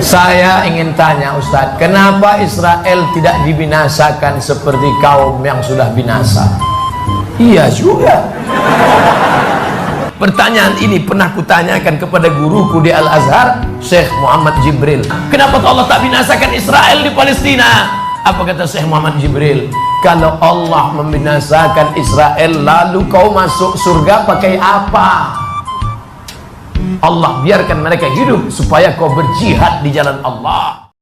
Saya ingin tanya Ustadz, kenapa Israel tidak dibinasakan seperti kaum yang sudah binasa? Iya juga. Pertanyaan ini pernah kutanyakan kepada guruku di Al-Azhar, Syekh Muhammad Jibril. Kenapa Allah tak binasakan Israel di Palestina? Apa kata Syekh Muhammad Jibril? Kalau Allah membinasakan Israel, lalu kau masuk surga pakai apa? Allah biarkan mereka hidup supaya kau berjihad di jalan Allah.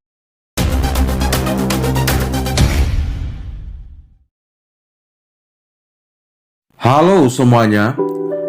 Halo semuanya,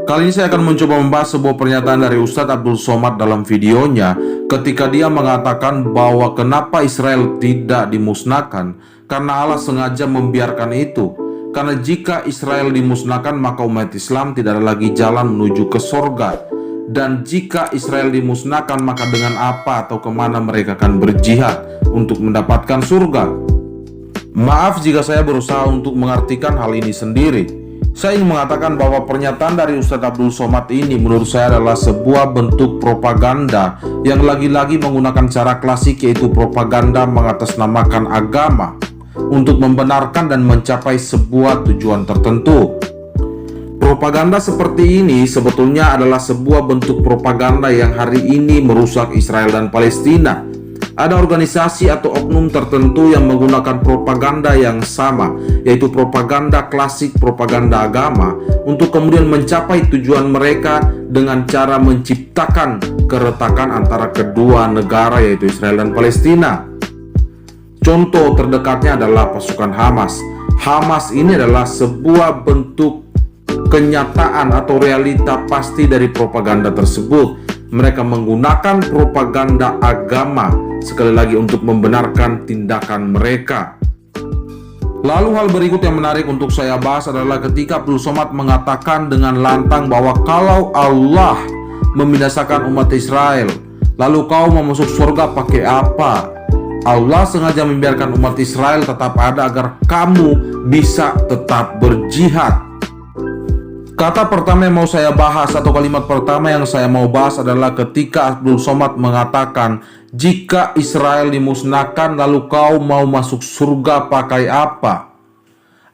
kali ini saya akan mencoba membahas sebuah pernyataan dari Ustadz Abdul Somad dalam videonya ketika dia mengatakan bahwa kenapa Israel tidak dimusnahkan karena Allah sengaja membiarkan itu. Karena jika Israel dimusnahkan maka umat Islam tidak ada lagi jalan menuju ke surga. Dan jika Israel dimusnahkan maka dengan apa atau kemana mereka akan berjihad untuk mendapatkan surga? Maaf jika saya berusaha untuk mengartikan hal ini sendiri. Saya ingin mengatakan bahwa pernyataan dari Ustadz Abdul Somad ini menurut saya adalah sebuah bentuk propaganda yang lagi-lagi menggunakan cara klasik, yaitu propaganda mengatasnamakan agama untuk membenarkan dan mencapai sebuah tujuan tertentu. Propaganda seperti ini sebetulnya adalah sebuah bentuk propaganda yang hari ini merusak Israel dan Palestina. Ada organisasi atau oknum tertentu yang menggunakan propaganda yang sama, yaitu propaganda klasik, propaganda agama, untuk kemudian mencapai tujuan mereka dengan cara menciptakan keretakan antara kedua negara, yaitu Israel dan Palestina. Contoh terdekatnya adalah pasukan Hamas. Hamas ini adalah sebuah bentuk kenyataan atau realita pasti dari propaganda tersebut. Mereka menggunakan propaganda agama sekali lagi untuk membenarkan tindakan mereka. Lalu hal berikut yang menarik untuk saya bahas adalah ketika Abdul Somad mengatakan dengan lantang bahwa kalau Allah membinasakan umat Israel, lalu kau mau masuk surga pakai apa? Allah sengaja membiarkan umat Israel tetap ada agar kamu bisa tetap berjihad. Kata pertama yang mau saya bahas atau kalimat pertama yang saya mau bahas adalah ketika Abdul Somad mengatakan jika Israel dimusnahkan lalu kau mau masuk surga pakai apa?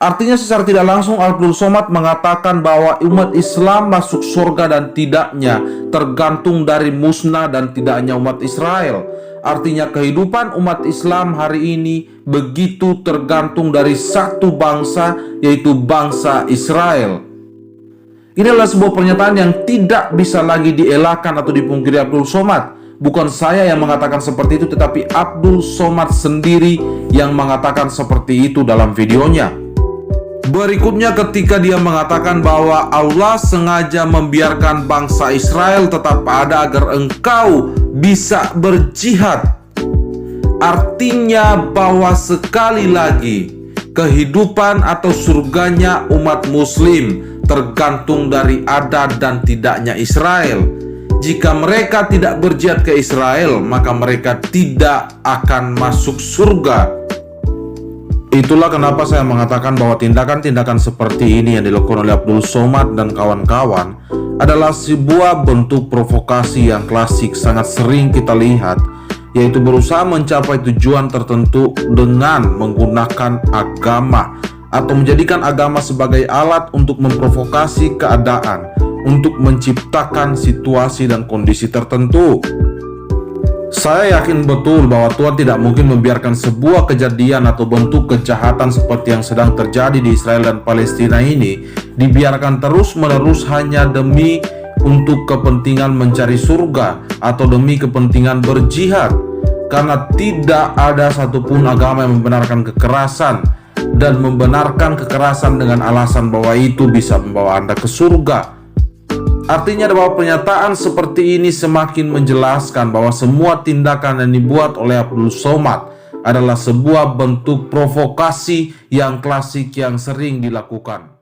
Artinya secara tidak langsung Abdul Somad mengatakan bahwa umat Islam masuk surga dan tidaknya tergantung dari musnah dan tidaknya umat Israel. Artinya kehidupan umat Islam hari ini begitu tergantung dari satu bangsa, yaitu bangsa Israel. Ini adalah sebuah pernyataan yang tidak bisa lagi dielakkan atau dipungkiri Abdul Somad. Bukan saya yang mengatakan seperti itu, tetapi Abdul Somad sendiri yang mengatakan seperti itu dalam videonya. Berikutnya ketika dia mengatakan bahwa Allah sengaja membiarkan bangsa Israel tetap ada agar engkau bisa berjihad. Artinya bahwa sekali lagi kehidupan atau surganya umat muslim tergantung dari ada dan tidaknya Israel. Jika mereka tidak berjihad ke Israel, maka mereka tidak akan masuk surga. Itulah kenapa saya mengatakan bahwa tindakan-tindakan seperti ini yang dilakukan oleh Abdul Somad dan kawan-kawan adalah sebuah bentuk provokasi yang klasik sangat sering kita lihat, yaitu berusaha mencapai tujuan tertentu dengan menggunakan agama atau menjadikan agama sebagai alat untuk memprovokasi keadaan, untuk menciptakan situasi dan kondisi tertentu. Saya yakin betul bahwa Tuhan tidak mungkin membiarkan sebuah kejadian atau bentuk kejahatan seperti yang sedang terjadi di Israel dan Palestina ini dibiarkan terus-menerus hanya demi untuk kepentingan mencari surga atau demi kepentingan berjihad. Karena tidak ada satupun agama yang membenarkan kekerasan dan membenarkan kekerasan dengan alasan bahwa itu bisa membawa Anda ke surga. Artinya bahwa pernyataan seperti ini semakin menjelaskan bahwa semua tindakan yang dibuat oleh Abdul Somad adalah sebuah bentuk provokasi yang klasik yang sering dilakukan.